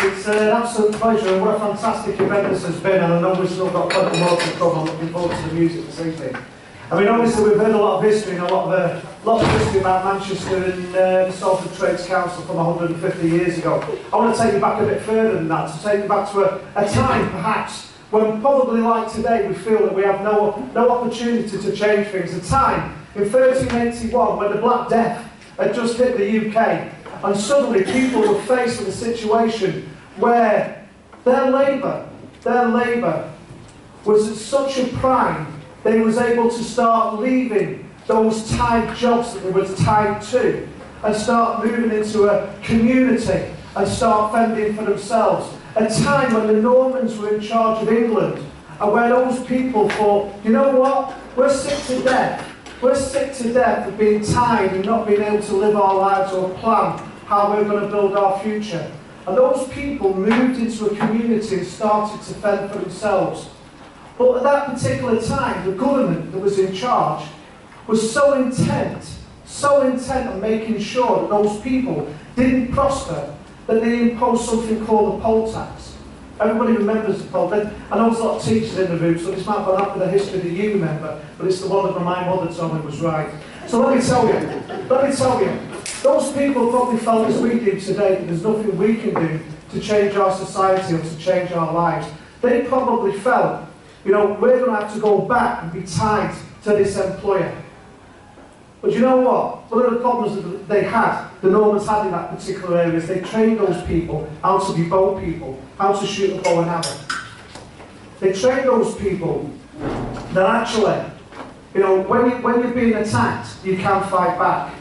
It's an absolute pleasure, and what a fantastic event this has been, and I know we've still got plenty more to come. I'm looking forward to the music this evening. I mean, obviously we've heard a lot of history and a lot of history about Manchester and the Salford Trades Council from 150 years ago. I want to take you back a bit further than that, to take you back to a time perhaps when probably like today we feel that we have no opportunity to change things. A time in 1381 when the Black Death had just hit the UK, and suddenly people were faced with a situation where their labour was at such a prime, they was able to start leaving those tied jobs that they were tied to and start moving into a community and start fending for themselves. A time when the Normans were in charge of England, and where those people thought, you know what, we're sick to death. We're sick to death of being tied and not being able to live our lives or plan how we're going to build our future. And those people moved into a community and started to fend for themselves. But at that particular time, the government that was in charge was so intent on making sure that those people didn't prosper, that they imposed something called the poll tax. Everybody remembers the poll tax. I know there's a lot of teachers in the room, so this might not have the history that you remember, but it's the one that my mother told me was right. So let me tell you, those people probably felt as we do today that there's nothing we can do to change our society or to change our lives. They probably felt, you know, we're going to have to go back and be tied to this employer. But you know what? One of the problems that they had, the Normans had in that particular area, is they trained those people how to be bow people, how to shoot a bow and arrow. They trained those people that actually, you know, when you're being attacked, you can fight back.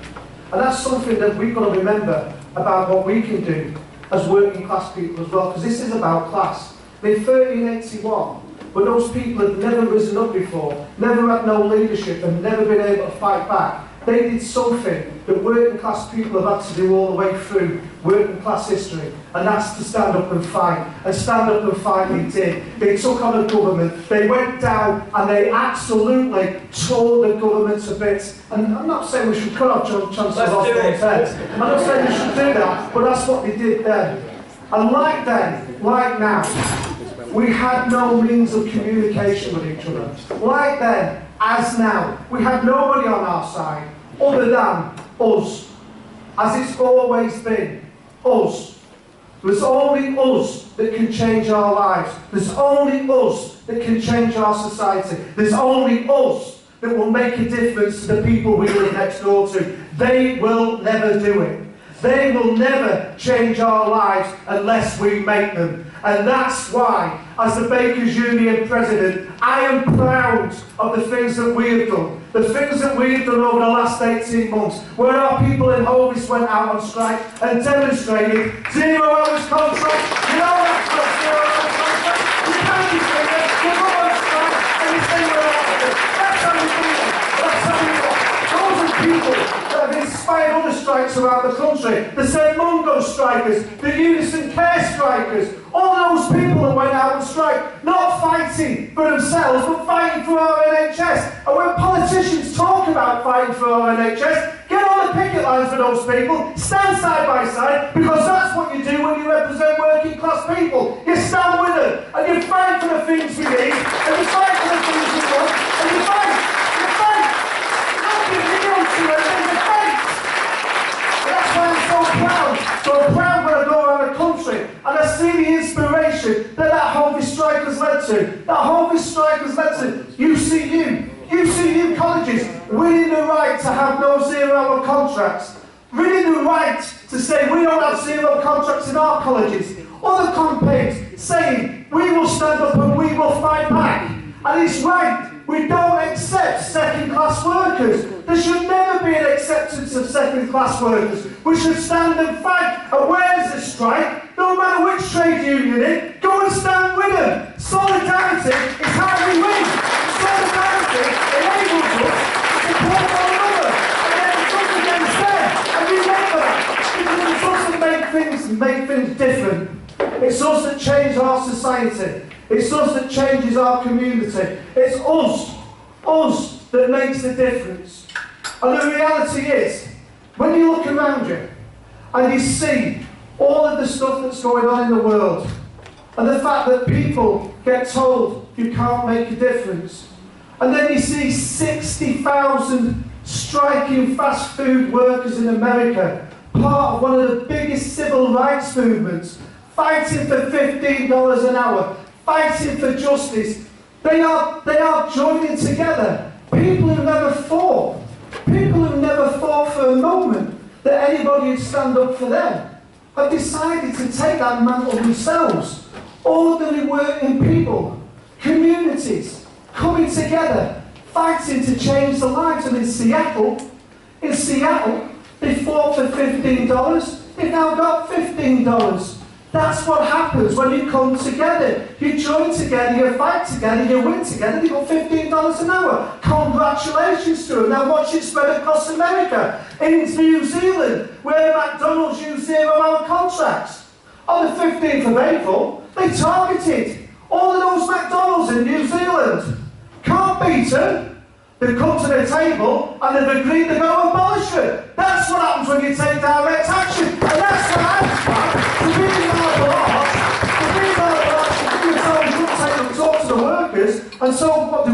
And that's something that we've got to remember about what we can do as working class people as well, because this is about class. In 1381, when those people had never risen up before, never had no leadership and never been able to fight back, they did something that working class people have had to do all the way through working class history, and that's to stand up and fight. And stand up and fight they did. They took on a government, they went down and they absolutely tore the government to bits. And I'm not saying we should cut off Chancellor Osborne's head. I'm not saying we should do that, but that's what they did then. And like then, like now, we had no means of communication with each other. Like then, as now, we had nobody on our side other than us, as it's always been, us. There's only us that can change our lives. There's only us that can change our society. There's only us that will make a difference to the people we live next door to. They will never do it. They will never change our lives unless we make them. And that's why, as the Bakers Union president, I am proud of the things that we have done. The things that we have done over the last 18 months, where our people in Hovis went out on strike and demonstrated 0 hours contract. You know that's not 0 hours contract. You can't be saying that. You go on strike and you say you're out of it. That's how you do it. That's how you do it. Those are people that have inspired other strikes around the country. The St Mungo strikers, the Unison Care strikers, all those people that went out on strike, not fighting for themselves, but fighting for our NHS. And when politicians talk about fighting for our NHS, get on the picket lines for those people, stand side by side, because that's what you do when you represent working class people. You stand with them, and you fight for the things we need, and you fight for the things we want, and you fight. Nothing yields to it, there's a fight. That's why I'm so proud. So proud when I go around the country and I see the inspiration that Hovis strike has led to. That Hovis strike has led to UCU colleges winning the right to have no 0-hour contracts, winning the right to say we don't have 0 contracts in our colleges. Other campaigns saying we will stand up and we will fight back. And it's right. We don't accept second-class workers. There should never be an acceptance of second-class workers. We should stand and fight. And where's the strike? No matter which trade union it is, go and stand with them. Solidarity is how we win. Solidarity enables us to support one another. And then it's us against them. And remember that. Because it's us that make things different. It's us that change our society. It's us that changes our community. It's us that makes the difference. And the reality is, when you look around you and you see all of the stuff that's going on in the world, and the fact that people get told you can't make a difference. And then you see 60,000 striking fast food workers in America, part of one of the biggest civil rights movements, fighting for $15 an hour, fighting for justice. They are joining together. People who never fought for a moment that anybody would stand up for them, have decided to take that mantle themselves. Ordinary working people, communities, coming together, fighting to change the lives. And in Seattle, they fought for $15. They've now got $15. That's what happens when you come together. You join together, you fight together, you win together, you got $15 an hour. Congratulations to them. Now watch it spread across America. In New Zealand, where McDonald's used 0-hour contracts. On the 15th of April, they targeted all of those McDonald's in New Zealand. Can't beat them. They've come to the table and they've agreed to go abolish it. That's what happens when you take direct action. And that's what happens. Talk to the workers, and so what do?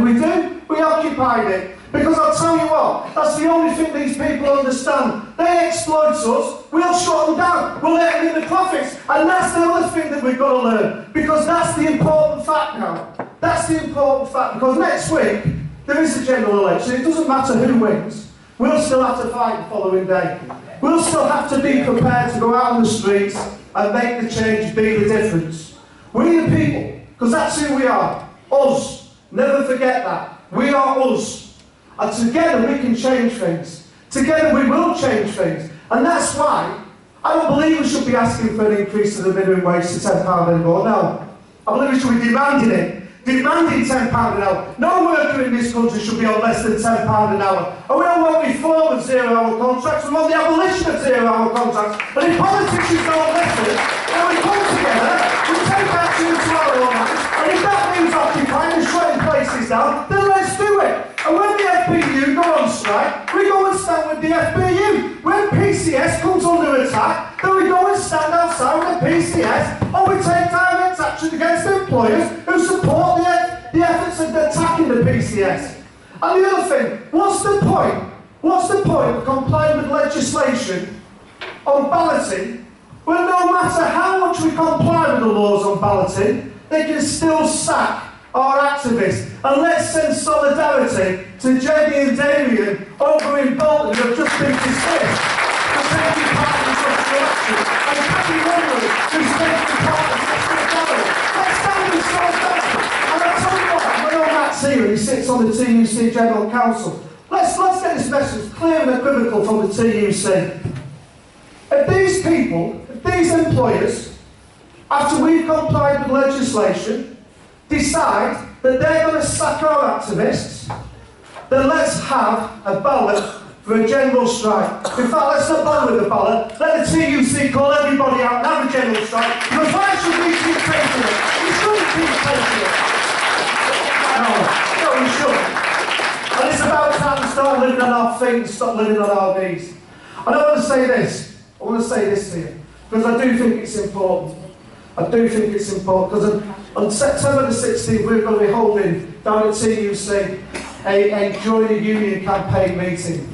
We occupied it. Because I'll tell you what, that's the only thing these people understand. They exploit us, we'll shut them down, we'll let them in the profits. And that's the other thing that we've got to learn. Because that's the important fact now. That's the important fact. Because next week, there is a general election. It doesn't matter who wins. We'll still have to fight the following day. We'll still have to be prepared to go out on the streets and make the change, be the difference. We the people, because that's who we are. Us. Never forget that. We are us. And together we can change things. Together we will change things. And that's why I don't believe we should be asking for an increase of the minimum wage to £10 anymore. No. I believe we should be demanding it. Demanding £10 an hour. No worker in this country should be on less than £10 an hour. And we don't want reform of 0-hour contracts, we want the abolition of 0-hour contracts. And if politicians don't listen, then we come together, we take action to our own hands, and if that means occupying and shutting places down, then let's do it. And when the FPU go on strike, we go and stand with the FPU. When PCS comes under attack, then we go and stand outside with the PCS, or we take direct action against employers who support the efforts of attacking the PCS. And the other thing, what's the point? What's the point of complying with legislation on balloting when no matter how much we comply with the laws on balloting, they can still sack our activists? And let's send solidarity to Jamie and Damien over in Bolton who have just been dismissed for taking part in such an election, and Cathy Wimley who's taking part in such an election. Let's stand in solidarity. And I'll tell you what, I know Matt's here, he sits on the TUC General Council. Let's get this message clear and equivocal from the TUC. If these people, if these employers, after we've complied with legislation, decide that they're going to sack our activists, then let's have a ballot for a general strike. In fact, let's not bother with the ballot. Let the TUC call everybody out and have a general strike. Because why should we keep taking it? We shouldn't keep taking it. No, we shouldn't. And it's about time to start living on our feet and stop living on our knees. And I want to say this. I want to say this to you. Because I do think it's important. I do think it's important. Because on September the 16th, we're going to be holding down at TUC a Join the Union campaign meeting.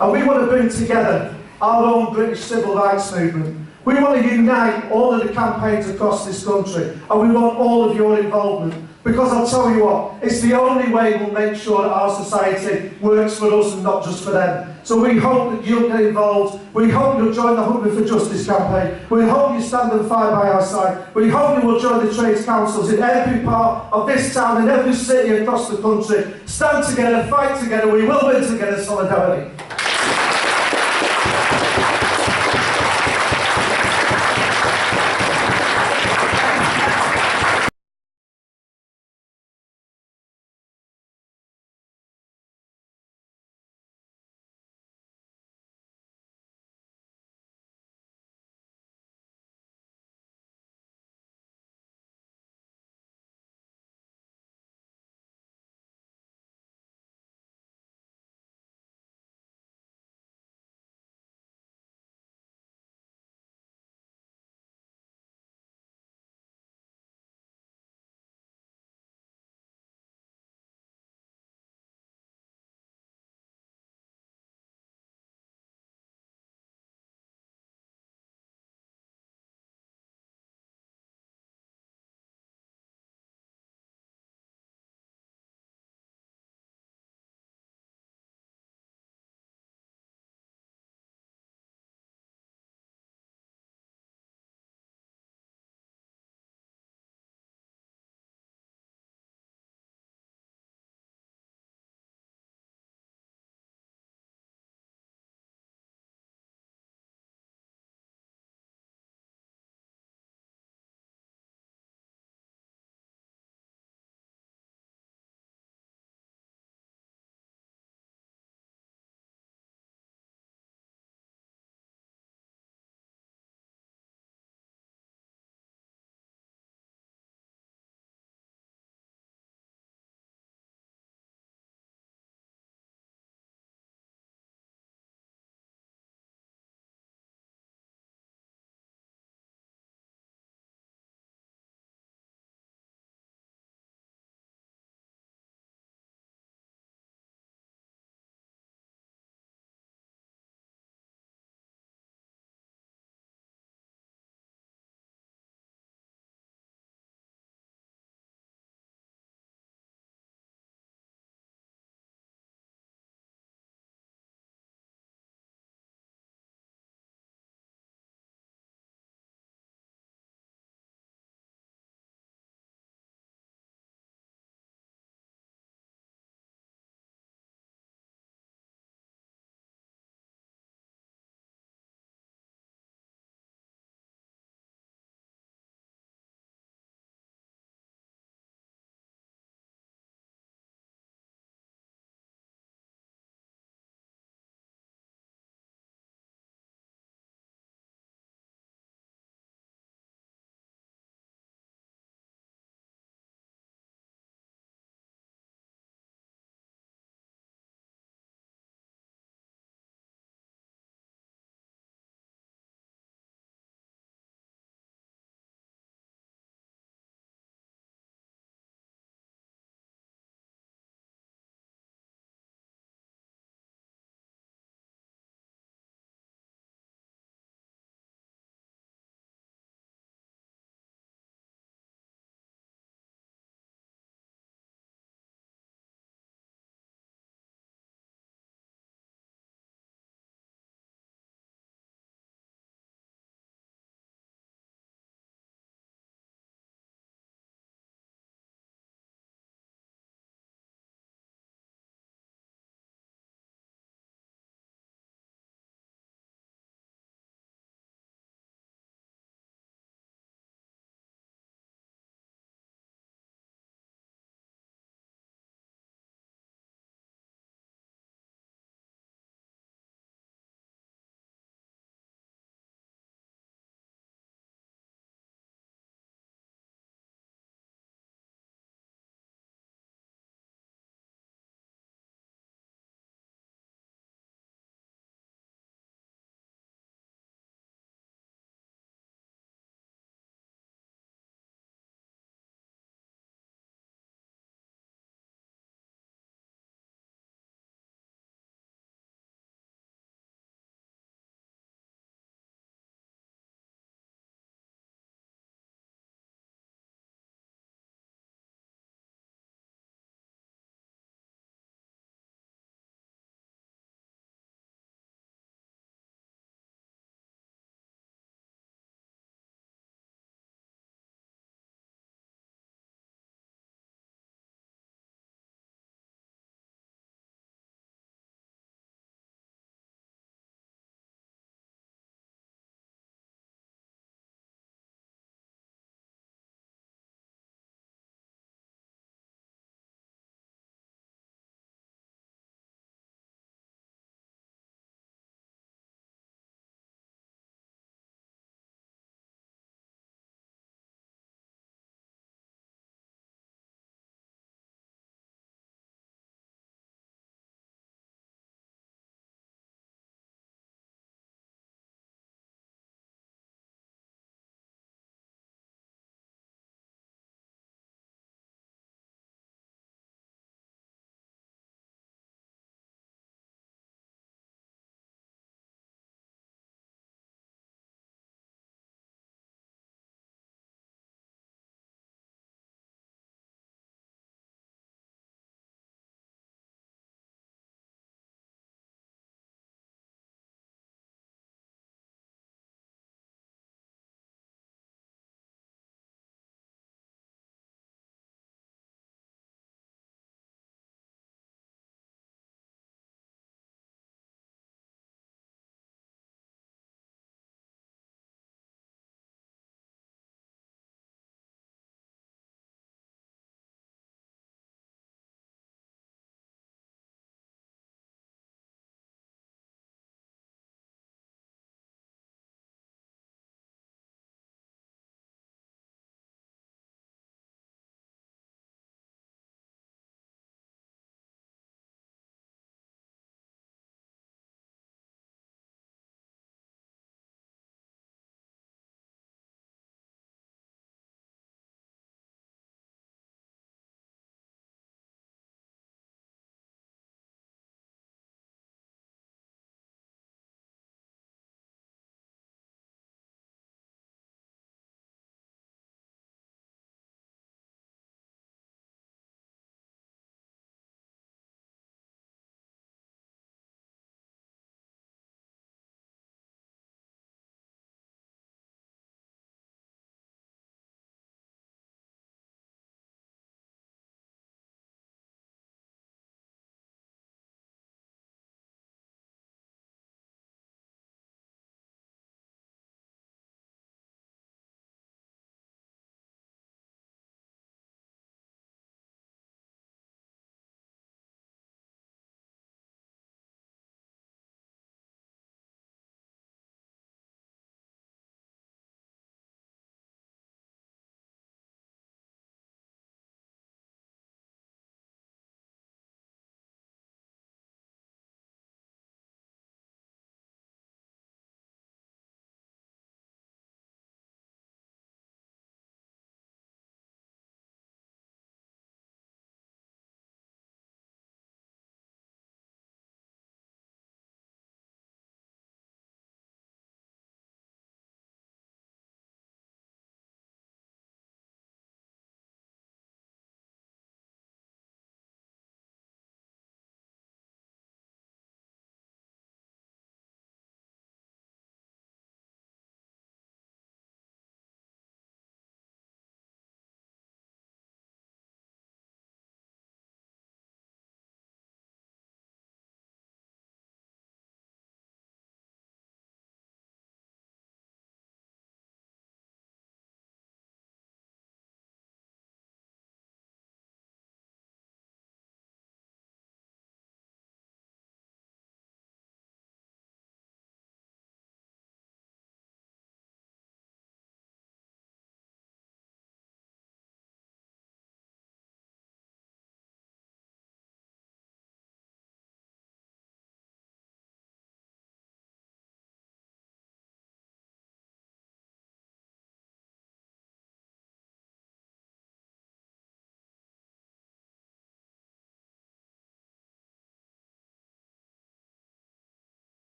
And we want to bring together our own British civil rights movement. We want to unite all of the campaigns across this country. And we want all of your involvement. Because I'll tell you what, it's the only way we'll make sure that our society works for us and not just for them. So we hope that you'll get involved. We hope you'll join the Hunger for Justice campaign. We hope you stand and fight by our side. We hope you will join the trades councils in every part of this town, in every city across the country. Stand together, fight together, we will win together, solidarity.